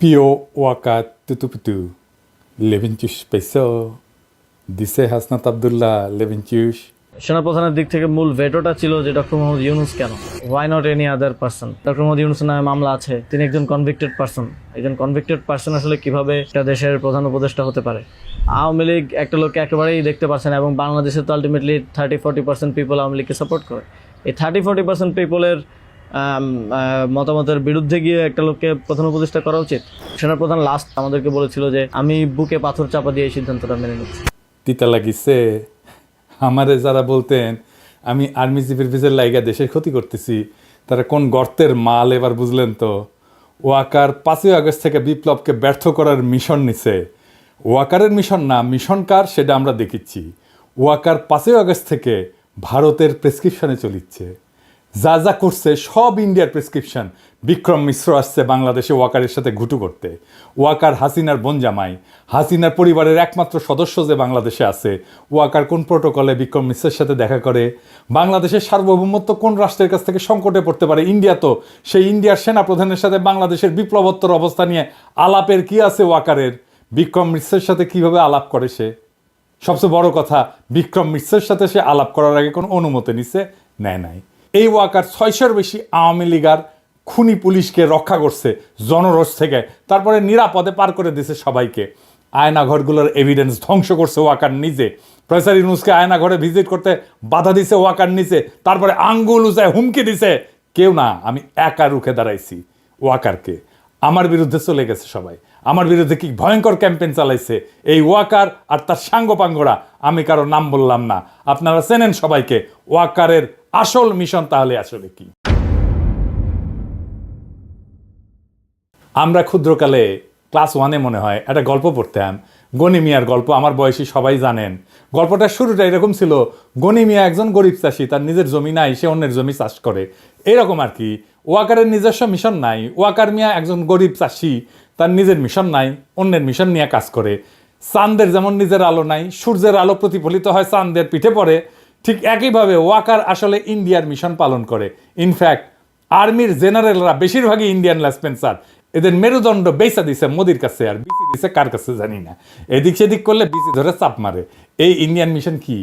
Pio Waka Tutuputu, Leventus Peso, দিছে হাসনাত আব্দুল্লাহ লেভেনচুস। সেনাপ্রধানের দিক থেকে মূল ভেটোটা ছিল যে ডক্টর মোহাম্মদ ইউনুস কেন, why not any other person. Doctor Mohammad ইউনুসের নামে মামলা আছে, তিনি একজন কনভিক্টেড পার্সন। একজন কনভিক্টেড পার্সন আসলে কিভাবে একটা দেশের প্রধান উপদেষ্টা হতে পারে? আওয়ামী লীগ একটা লোককে একেবারেই দেখতে পাচ্ছে না, এবং বাংলাদেশে তো আলটিমেটলি 30-40% পিপল আওয়ামী লীগকে সাপোর্ট করে। এই 30-40% পিপলের মতামতের বিরুদ্ধে গিয়ে একটা লোককে প্রধান উপদেষ্টা করা উচিত? সেনাপ্রধান লাস্ট আমাদেরকে বলেছিল যে আমি বুকে পাথর চাপা দিয়ে এই সিদ্ধান্তটা মেনে নিচ্ছি। তিতা লাগিছে আমারে যারা বলতেন আমি আর্মি চিফের পিছের লাইগা দেশের ক্ষতি করতেছি, তারা কোন গর্তের মাল এবার বুঝলেন তো। ওয়াকার 5ই আগস্ট থেকে বিপ্লবকে ব্যর্থ করার মিশন নিছে। ওয়াকারের মিশন না, মিশন কার সেটা আমরা দেখিচ্ছি। ওয়াকার 5ই আগস্ট থেকে ভারতের প্রেসক্রিপশনে চলিচ্ছে, যা যা করছে সব ইন্ডিয়ার প্রেসক্রিপশন। বিক্রম মিশ্র আসছে বাংলাদেশে ওয়াকারের সাথে ঘুটু করতে। ওয়াকার হাসিনার বোনজামাই, হাসিনার পরিবারের একমাত্র সদস্য যে বাংলাদেশে আছে। ওয়াকার কোন প্রোটোকলে বিক্রম মিশ্রের সাথে দেখা করে? বাংলাদেশের সার্বভৌমত্ব কোন রাষ্ট্রের কাছ থেকে সংকটে পড়তে পারে? ইন্ডিয়া তো। সেই ইন্ডিয়ার সেনাপ্রধানের সাথে বাংলাদেশের বিপ্লবোত্তর অবস্থা নিয়ে আলাপের কি আছে ওয়াকারের? বিক্রম মিশ্রের সাথে কিভাবে আলাপ করে সে? সবচেয়ে বড় কথা, বিক্রম মিশ্রের সাথে সে আলাপ করার আগে কোনো অনুমতি নিছে? নেয় নাই। এই ওয়াকার 600-র বেশি আওয়ামী লীগার খুনি পুলিশকে রক্ষা করছে জনরোষ থেকে, তারপরে নিরাপদে পার করে দিছে সবাইকে। আয়নাঘরগুলোর এভিডেন্স ধ্বংস করছে ওয়াকার নিজে। প্রফেসর ইউনূসকে আয়নাঘরে ভিজিট করতে বাধা দিছে ওয়াকার নিজে, তারপরে আঙ্গুল উঁচায় হুমকি দিছে। কেউ না, আমি একা রুখে দাঁড়াইছি ওয়াকারকে। আমার বিরুদ্ধে চলে গেছে সবাই, আমার বিরুদ্ধে কি ভয়ঙ্কর ক্যাম্পেইন চালাইছে এই ওয়াকার আর তার সাঙ্গপাঙ্গরা। আমি কারো নাম বললাম না, আপনারা চেনেন সবাইকে। ওয়াকারের আসল মিশন তাহলে আসলে কি? আমরা ক্ষুদ্রকালে ক্লাস 1-এ মনে হয় একটা গল্প পড়তাম, গনি মিয়ার গল্প। আমার বয়সী সবাই জানেন। গল্পটার শুরুটা এরকম ছিল, গনি মিয়া একজন গরিব চাষি, তার নিজের জমি নাই, সে অন্যের জমি চাষ করে, এরকম আর কি। ওয়াকারের নিজস্ব মিশন নাই। ওয়াকার মিয়া একজন গরিব চাষি, তার নিজের মিশন নাই, অন্যের মিশন নিয়ে কাজ করে। চাঁদের যেমন নিজের আলো নাই, সূর্যের আলো প্রতিফলিত হয় চাঁদের পিঠে পড়ে, ঠিক একইভাবে ওয়াকার আসলে ইন্ডিয়ার মিশন পালন করে। ইনফ্যাক্ট আর্মির জেনারেলরা বেশিরভাগই ইন্ডিয়ান লেসপেন্সার। এদের মেরুদণ্ড বেচা দিছে মোদির কাছে, আর বিসি দিছে কার কাছে জানি না। এদিক সেদিক করলে বিসি ধরে চাপ মারে। এই ইন্ডিয়ান মিশন কি?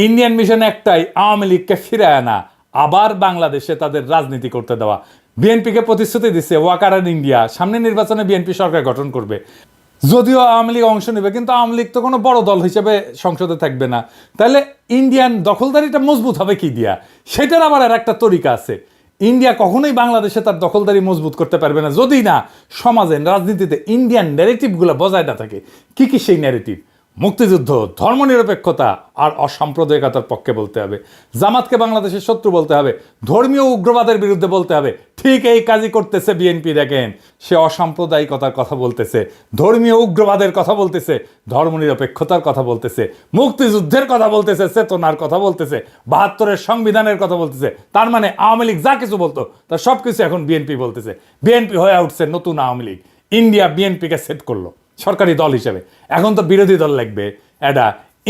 ইন্ডিয়ান মিশন একটাই, আওয়ামী লীগকে ফিরায় আনা, আবার বাংলাদেশে তাদের রাজনীতি করতে দেওয়া। বিএনপিকে প্রতিশ্রুতি দিচ্ছে ওয়াকার আর ইন্ডিয়া সামনে নির্বাচনে বিএনপি সরকার গঠন করবে। যদিও আওয়ামী লীগ অংশ নেবে, কিন্তু আওয়ামী লীগ তো কোনো বড় দল হিসেবে সংসদে থাকবে না। তাহলে ইন্ডিয়ান দখলদারিটা মজবুত হবে কি দিয়া? সেটার আবার আর একটা তরিকা আছে। ইন্ডিয়া কখনোই বাংলাদেশে তার দখলদারি মজবুত করতে পারবে না যদি না সমাজে, রাজনীতিতে ইন্ডিয়ান ন্যারেটিভগুলো বজায় না থাকে। কি কি সেই ন্যারেটিভ? মুক্তিযুদ্ধ, ধর্মনিরপেক্ষতা আর অসাম্প্রদায়িকতার পক্ষে বলতে হবে। জামাতকে বাংলাদেশের শত্রু বলতে হবে, ধর্মীয় উগ্রবাদের বিরুদ্ধে বলতে হবে। ঠিক এই কাজই করতেছে বিএনপি। দেখেন, সে অসাম্প্রদায়িকতার কথা বলতেছে, ধর্মীয় উগ্রবাদের কথা বলতেছে, ধর্মনিরপেক্ষতার কথা বলতেছে, মুক্তিযুদ্ধের কথা বলতেছে, চেতনার কথা বলতেছে, 72-এর সংবিধানের কথা বলতেছে। তার মানে আওয়ামী লীগ যা কিছু বলতো তার সব কিছু এখন বিএনপি বলতেছে। বিএনপি হয়ে উঠছে নতুন আওয়ামী লীগ। ইন্ডিয়া বিএনপিকে সেট করলো সরকারি দল হিসেবে। এখন তো বিরোধী দল লাগবে। এটা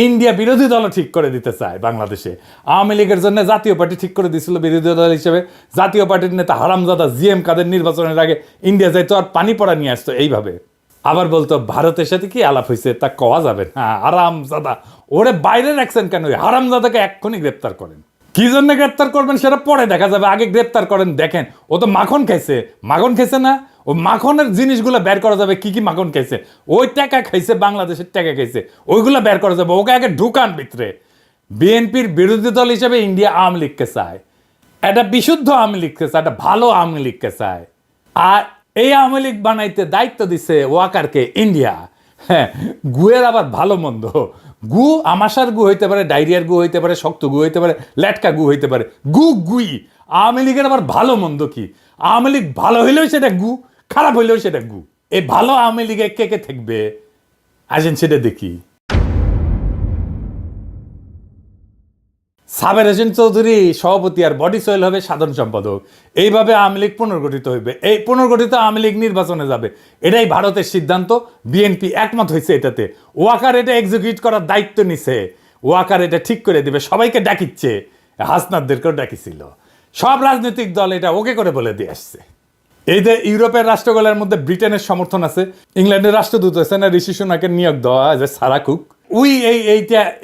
ইন্ডিয়া বিরোধী দলও ঠিক করে দিতে চায় বাংলাদেশে। আওয়ামী লীগের জন্য জাতীয় পার্টি ঠিক করে দিয়েছিল বিরোধী দল হিসেবে। জাতীয় পার্টির নেতা হারামজাদা জিএম কাদের নির্বাচনের আগে ইন্ডিয়া যাইতো আর পানি পড়া নিয়ে আসতো এইভাবে। আবার বলতো ভারতের সাথে কি আলাপ হয়েছে তা কওয়া যাবে না। হারামজাদা, ওরে বাইরে রাখছেন কেন? হারামজাদাকে এক্ষুনি গ্রেপ্তার করেন। কি জন্য গ্রেপ্তার করবেন সেটা পরে দেখা যাবে, আগে গ্রেপ্তার করেন। দেখেন, ও তো মাখন খাইছে। মাখন খাইছে না? ও মাখনের জিনিসগুলো বের করা যাবে, কি কি মাখন খাইছে। ওই টাকা খাইছে, বাংলাদেশের টাকা খাইছে, ওইগুলো বের করা যাবে। ওকে আগে ঢুকান ভিতরে। বিএনপির বিরোধী দল হিসেবে ইন্ডিয়া আওয়ামী লীগকে চায়, একটা বিশুদ্ধ আওয়ামী লীগকে চায়, একটা ভালো আওয়ামী লীগকে চায়। আর এই আওয়ামী লীগ বানাইতে দায়িত্ব দিছে ওয়াকারকে ইন্ডিয়া। হ্যাঁ, গুয়ের আবার ভালো মন্দ। গু আমাশার গু হইতে পারে, ডায়রিয়ার গু হইতে পারে, শক্ত গু হইতে পারে, ল্যাটকা গু হইতে পারে। গুই। আওয়ামী লীগের আবার ভালো মন্দ কি? আওয়ামী লীগ ভালো হইলেও সেটা গু, খারাপ হইলেও সেটা গু। এই ভালো আওয়ামী লীগে কে কে থাকবে আসেন সেটা দেখি। সাবের হোসেন চৌধুরী সভাপতি আর বডি সোহেল হবে সাধারণ সম্পাদক। এইভাবে আওয়ামী লীগ পুনর্গঠিত হইবে। এই পুনর্গঠিত আওয়ামী লীগ নির্বাচনে যাবে, এটাই ভারতের সিদ্ধান্ত। বিএনপি একমত হয়েছে এটাতে। ওয়াকার এটা এক্সিকিউট করার দায়িত্ব নিছে। ওয়াকার এটা ঠিক করে দিবে। সবাইকে ডাকিচ্ছে, হাসনাতদেরকেও ডাকিছিল। সব রাজনৈতিক দল এটা ওকে করে বলে দিয়ে আসছে। এই যে ইউরোপের রাষ্ট্রগুলোর মধ্যে ব্রিটেনের সমর্থন আছে, ইংল্যান্ডের রাষ্ট্রদূত আছে না ঋষি সুনাকে নিয়োগ দেওয়া যে সারা কুক, ওই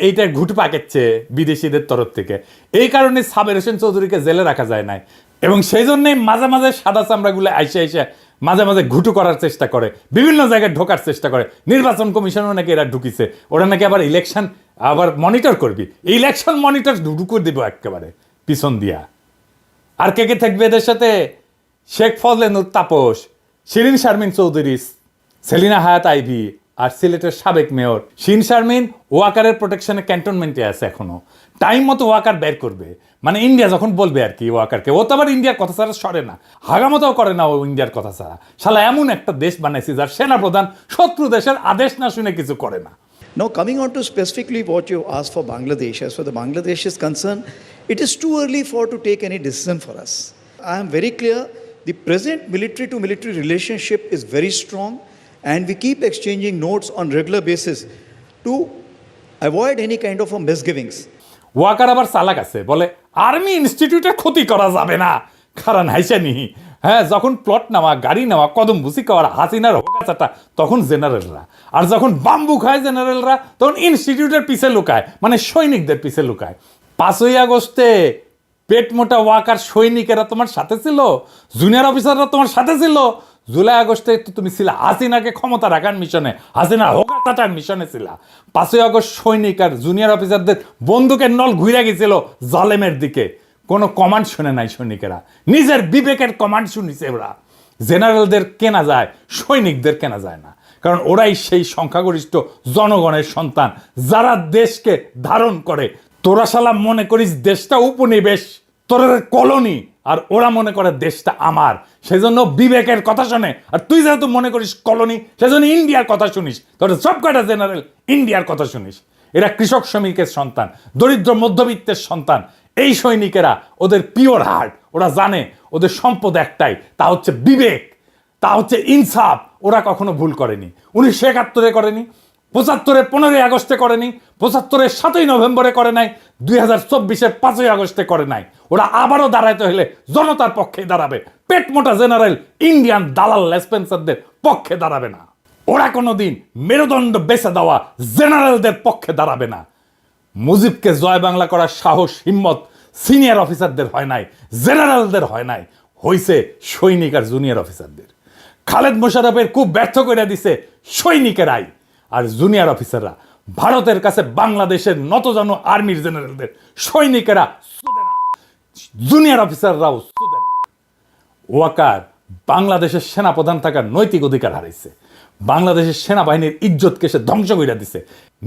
এইটা ঘুট পাকেচ্ছে বিদেশিদের তরফ থেকে। এই কারণে সাবের হোসেন চৌধুরীকে জেলে রাখা যায় নাই, এবং সেই জন্যই মাঝে মাঝে সাদা চামড়াগুলো আইসে মাঝে মাঝে ঘুটু করার চেষ্টা করে, বিভিন্ন জায়গায় ঢোকার চেষ্টা করে। নির্বাচন কমিশনও নাকি এরা ঢুকিছে, ওরা নাকি আবার ইলেকশন আবার মনিটর করবি, ইলেকশন মনিটর ঢুকুর দিব একেবারে পিছন দিয়া। আর কে কে থাকবে এদের সাথে? শেখ ফজলেনুর তাপস, শিরিন শারমিন চৌধুরী, সেলিনা হায়াত আইভি, আর সিলেটের সাবেক মেয়র শিন শারমিন ওয়াকারের প্রোটেকশনে ক্যান্টনমেন্টে আছে এখনো। টাইম মতো ওয়াকার বের করবে, মানে ইন্ডিয়া যখন বলবে আর কি ওয়াকারকে, ও তো আবার ইন্ডিয়ার কথা ছাড়া সরে না, হাগামতাও করে না ও ইন্ডিয়ার কথা ছাড়া। শালা এমন একটা দেশ বানাইছে যার সেনাপ্রধান শত্রু দেশের আদেশ না শুনে কিছু করে না। Now, coming on to specifically what you asked for Bangladesh, as far as Bangladesh is concerned, it is too early to take any decision for us. I am very clear, the present military to military relationship is very strong, and we keep exchanging notes on regular basis to avoid any kind of a misgivings. Waker আবার চালাক আছে, বলে army ইনস্টিটিউটের ক্ষতি করা যাবে না, কারণ হাইসানি হ্যাঁ, যখন প্লট নেওয়া, গাড়ি নেওয়া, কদম বুসি খাওয়ার হাসিনার হোকাচাটা, তখন জেনারেলরা, আর যখন বাম্বু খায় জেনারেলরা, তখন ইনস্টিটিউটের পিছে লুকায়, মানে সৈনিকদের পিছে লুকায়। 5ই আগস্টে পেট মোটা ওয়াকার সৈনিকেরা তোমার সাথে ছিল, জুনিয়র অফিসাররা তোমার সাথে ছিল। জুলাই আগস্টে তো তুমি ছিলা হাসিনাকে ক্ষমতা রাখার মিশনে, হাসিনার হোকাচাটার মিশনে ছিলা। 5ই আগস্ট সৈনিক আর জুনিয়র অফিসারদের বন্দুকের নল ঘুরে গেছিল জালেমের দিকে, কোনো কমান্ড শুনে নাই সৈনিকেরা, নিজের বিবেকের কমান্ড শুনিছে ওরা। জেনারেলদের কেনা যায়, সৈনিকদের কেনা যায় না, কারণ ওরাই সেই সংখ্যাগরিষ্ঠ জনগণের সন্তান যারা দেশকে ধারণ করে। তোরা শালা মনে করিস দেশটা উপনিবেশ, তোরা কলোনি, আর ওরা মনে করে দেশটা আমার, সেজন্য বিবেকের কথা শোনে। আর তুই যেহেতু মনে করিস কলোনি, সেজন্য ইন্ডিয়ার কথা শুনিস, তোরা সব কটা জেনারেল ইন্ডিয়ার কথা শুনিস। এরা কৃষক শ্রমিকের সন্তান, দরিদ্র মধ্যবিত্তের সন্তান। এই সৈনিকেরা ওদের পিওর হার্ট, ওরা জানে ওদের সম্পদ একটাই, তা হচ্ছে বিবেক, তা হচ্ছে ইনসাফ। ওরা কখনো ভুল করেনি, 1971 করেনি, 75 15ই আগস্টে করেনি, 75 7ই নভেম্বরে করে নাই, 2024 5ই আগস্টে করে নাই। ওরা আবারও দাঁড়াইতে হলে জনতার পক্ষে দাঁড়াবে, পেট মোটা জেনারেল ইন্ডিয়ান দালাল লেসপেন্সারদের পক্ষে দাঁড়াবে না। ওরা কোনোদিন মেরুদণ্ড বেছে দেওয়া জেনারেলদের পক্ষে দাঁড়াবে না। মুজিবকে জয় বাংলা করার সাহস হিম্মত সিনিয়র অফিসারদের হয় নাই, জেনারেলদের হয় নাই, হইছে সৈনিক আর জুনিয়র অফিসারদের। খালেদ মোশাররফের খুব ব্যর্থ করে দিছে সৈনিকেরাই, আর জুনিয়র অফিসাররা ভারতের কাছে বাংলাদেশের নতজানু আর্মির জেনারেলদের, সৈনিকেরা সুদে না, জুনিয়র অফিসাররাও সুদে না। ওয়াকার বাংলাদেশের সেনাপ্রধান থাকার নৈতিক অধিকার হারাইছে, বাংলাদেশের সেনাবাহিনীর ইজ্জতকে সে ধ্বংস করে দিছে,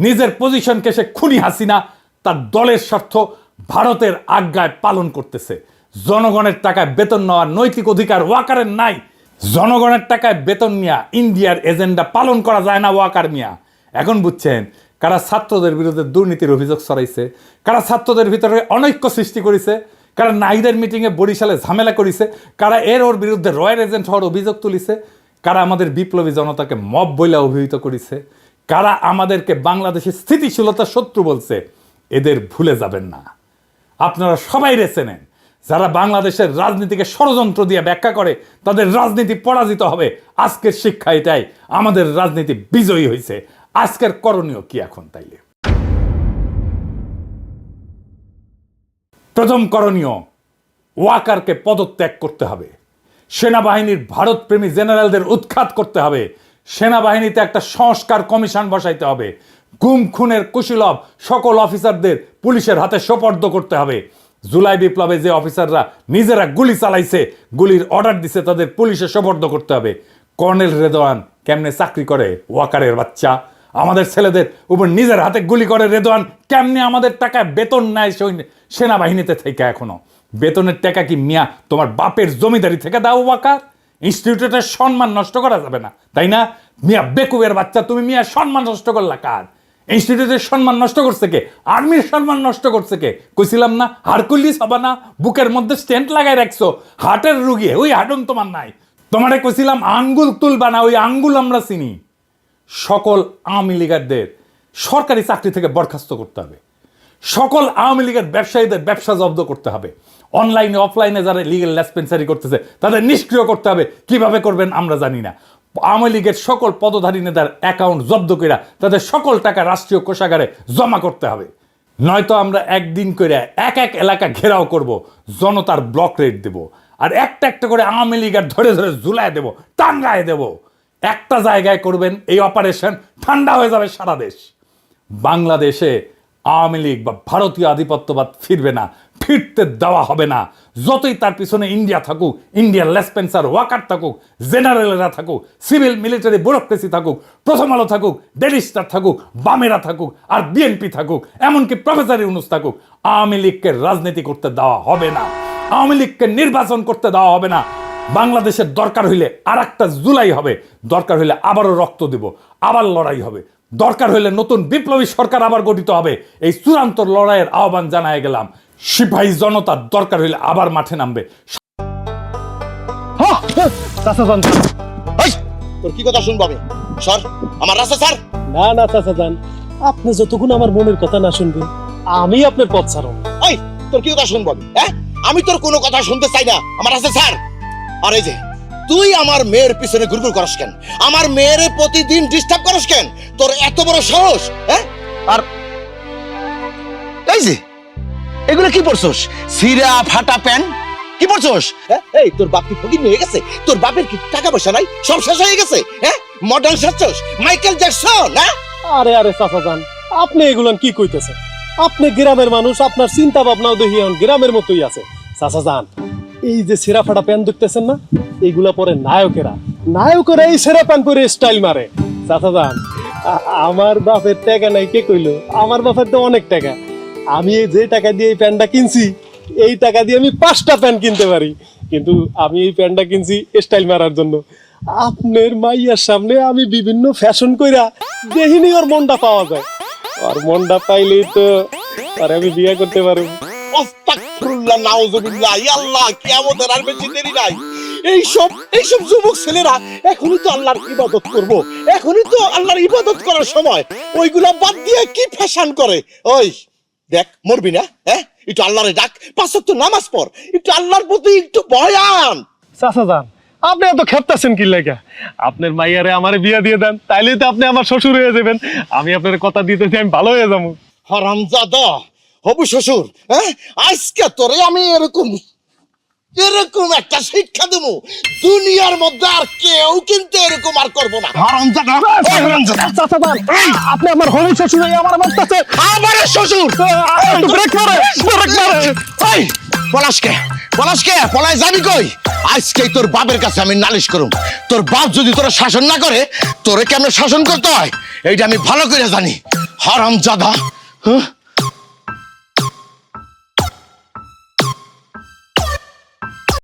নিজের পজিশনকে সে খুনি হাসিনা তার দলের স্বার্থ ভারতের আজ্ঞায় পালন করতেছে। জনগণের টাকায় বেতন নেওয়ার নৈতিক অধিকার ওয়াকারের নাই। জনগণের টাকায় বেতন নিয়ে ইন্ডিয়ার এজেন্ডা পালন করা যায় না ওয়াকার মিয়া। এখন বুঝছেন কারা ছাত্রদের বিরুদ্ধে দুর্নীতির অভিযোগ ছড়াইছে, কারা ছাত্রদের ভিতরে অনৈক্য সৃষ্টি করেছে, কারা নাইদের মিটিংয়ে বরিশালে ঝামেলা করেছে, কারা ওর বিরুদ্ধে রয়্যাল এজেন্ট হওয়ার অভিযোগ তুলিছে, কারা আমাদের বিপ্লবী জনতাকে মব বলে অভিহিত করেছে, কারা আমাদেরকে বাংলাদেশের স্থিতিশীলতার শত্রু বলছে। এদের ভুলে যাবেন না, আপনারা সবাই রেছে নেন। যারা বাংলাদেশের রাজনীতিকে ষড়যন্ত্র দিয়ে ব্যাখ্যা করে তাদের রাজনীতি পরাজিত হবে। আজকের শিক্ষা এটাই, আমাদের রাজনীতি বিজয়ী হয়েছে। আজকের করণীয় কি এখন তাইলে? প্রথম করণীয়, ওয়াকারকে পদত্যাগ করতে হবে, সেনাবাহিনীর ভারতপ্রেমী জেনারেলদের উৎখাত করতে হবে, সেনাবাহিনীতে একটা সংস্কার কমিশন বসাইতে হবে, গুম খুনের কুশীলব সকল অফিসারদের পুলিশের হাতে সোপর্দ করতে হবে। জুলাই বিপ্লবে যে অফিসাররা নিজেরা গুলি চালাইছে, গুলির অর্ডার দিছে, তাদের পুলিশে সোপর্দ করতে হবে। কর্নেল রেদওয়ান কেমনে চাকরি করে ওয়াকারের বাচ্চা, আমাদের ছেলেদের উপর নিজের হাতে গুলি করে রেদওয়ান কেমনে আমাদের টাকায় বেতন নেয় সেনাবাহিনীতে থেকে। এখনো বেতনের টাকা কি মিয়া তোমার বাপের জমিদারি থেকে দাও ওয়াকার? ইনস্টিটিউটের সম্মান নষ্ট করা যাবে না, তাই না মিয়া? বেকুবের বাচ্চা তুমি মিয়া, সম্মান নষ্ট করলা কার? ইনস্টিটিউটের সম্মান নষ্ট করছে কে? আর্মির সম্মান নষ্ট করছে কে? কইছিলাম না হারকুলিস হবা না, বুকের মধ্যে স্টেন্ট লাগাই রাখছো, হার্টের রুগী, ওই হাডুন তোমার নাই। তোমারে কইছিলাম আঙ্গুল তুলবা না, ওই আঙ্গুল আমরা চিনি। সকল আওয়ামী লীগারদের সরকারি চাকরি থেকে বরখাস্ত করতে হবে, সকল আওয়ামী লীগের ব্যবসায়ীদের ব্যবসা জব্দ করতে হবে, অনলাইনে অফলাইনে যারা লিগ্যাল লেসপেন্সারি করতেছে তাদের নিষ্ক্রিয় করতে হবে। কিভাবে করবেন আমরা জানি না। আওয়ামী লীগের সকল পদধারী নেতার অ্যাকাউন্ট জব্দ করে তাদের সকল টাকা রাষ্ট্রীয় কোষাগারে জমা করতে হবে। নয়তো আমরা একদিন করে এক এক এলাকা ঘেরাও করব, জনতার ব্লক রেট দেব, আর একটা একটা করে আওয়ামী লীগের ধরে ধরে ঝুলায় দেব, টাঙ্গায় দেব। একটা জায়গায় করবেন এই অপারেশন, ঠান্ডা হয়ে যাবে সারা দেশ। বাংলাদেশে আওয়ামী লীগ বা ভারতীয় আধিপত্যবাদ ফিরবে না, ফিরতে দেওয়া হবে না। যতই তার পিছনে ইন্ডিয়া থাকুক, ইন্ডিয়ার লেসপেন্সার ওয়াকার থাকুক, জেনারেলরা থাকুক, সিভিল মিলিটারি ব্যুরোক্রেসি থাকুক, প্রথম আলো থাকুক, ডেইলি স্টার থাকুক, বামেরা থাকুক, আর বিএনপি থাকুক, এমনকি প্রফেসর ইউনূস থাকুক, আওয়ামী লীগকে রাজনীতি করতে দেওয়া হবে না। আওয়ামী লীগকে নির্বাচন করতে দেওয়া হবে না। বাংলাদেশের দরকার হইলে আর একটা জুলাই হবে, দরকার হইলে আবারও রক্ত দেব, আবার লড়াই হবে, দরকার হইলে নতুন বিপ্লবী সরকার আবার গঠিত হবে। এই চূড়ান্ত লড়াইয়ের আহ্বান জানায় গেলাম। সিপাহী জনতার দরকার হইলে আবার মাঠে নামবে। তোর কি কথা শুনবো আমি? স্যার, আমার রাস্তা স্যার। না না চাচা যান, আপনি যতক্ষণ আমার মনের কথা না শুনবেন আমি আপনার পথ ছাড়ব। ওই, তোর কি কথা শুনবো আমি? হ্যাঁ, আমি তোর কোনো কথা শুনতে চাই না, আমার রাস্তা স্যার। আর এই যে তুই আমার মেয়ের পিছনে ঘুরঘুর করস কেন? আমার মেয়ের প্রতিদিন ডিস্টার্ব করস কেন? তোর এত বড় সাহস? হ্যাঁ, আর এই যে এগুলো কি পরছস? সিরা ফাটা প্যান্ট কি পরছস? হ্যাঁ, এই তোর বাপ কি ফকির নিয়ে গেছে? তোর বাপের কি টাকা পয়সা নাই? সব শেষ হয়ে গেছে? হ্যাঁ, মডার্ন সাজছস, মাইকেল জ্যাকসন? হ্যাঁ, আরে আরে চাচা যান, আপনি এগুলান কি কইতেছেন? আপনি গ্রামের মানুষ, আপনার চিন্তা ভাবনাও দেখি এখন গ্রামের মতোই আছে। চাচা যান, এই যে সেরা ফাটা প্যান্ট দেখতেছেন না, এইগুলা পরে নায়কেরা, নায়কেরা এই সেরা প্যান্ট পরে স্টাইল মারে। চাচা যান, আমার বাপের টাকা নাই কে কইলো? আমার বাপের তো অনেক টাকা। আমি এই যে টাকা দিয়ে এই প্যান্টটা কিনছি, এই টাকা দিয়ে আমি 5টা প্যান্ট কিনতে পারি, কিন্তু আমি এই প্যান্টটা কিনছি স্টাইল মারার জন্য। আপনার মাইয়ার সামনে আমি বিভিন্ন ফ্যাশন কইরা দেখিনি ওর মনটা পাওয়া যায়। আর মনটা পাইলেই তো আর আমি বিয়ে করতে পারবো। আস্তাগফিরুল্লাহ, নাউযুবিল্লাহ। ইয়া আল্লাহ, কিয়ামতের আর বেশি দেরি নাই। এইসব যুবক ছেলেরা এখনই তো আল্লাহর ইবাদত করব, এখনই তো আল্লাহর ইবাদত করার সময়। ওইগুলা বাদ দিয়ে কি ফ্যাশন করে? ওই দেখ, মরবি না? হ্যাঁ, একটু আল্লাহরে ডাক, 5 ওয়াক্ত নামাজ পড়, একটু আল্লাহর প্রতি একটু বয়ান। চাচা যান, আপনি এত খেপতাছেন কি লাগা? আপনার মাইয়ারে আমারে বিয়ে দিয়ে দেন, তাইলে তো আপনি আমার শ্বশুর হয়ে যাবেন। আমি আপনার কথা দিতেছি, আমি ভালো হয়ে যাবো। হারামজাদা হবু শ্বশুর। হ্যাঁ, আজকে তোরে আমি এরকম একটা শিক্ষা দেবো, দুনিয়ার মধ্যে আর কেউ কিন্তু এরকম আর করবো না। হারামজাদা, হারামজাদা। চাচা যান, আপনি আমার হবু শ্বশুর হয়ে আমার মারতেছে। আমার শ্বশুর ব্রেক মারে, ব্রেক মারে। এই পলাশকে, পলাশকে, পলায় যাবি কই? আজকেই তোর বাপের কাছে আমি নালিশ করুম। তোর বাপ যদি তোরা শাসন না করে, তোরে কেমন শাসন করতে হয় এইটা আমি ভালো করে জানি। হারামজাদা। হ্যাঁ,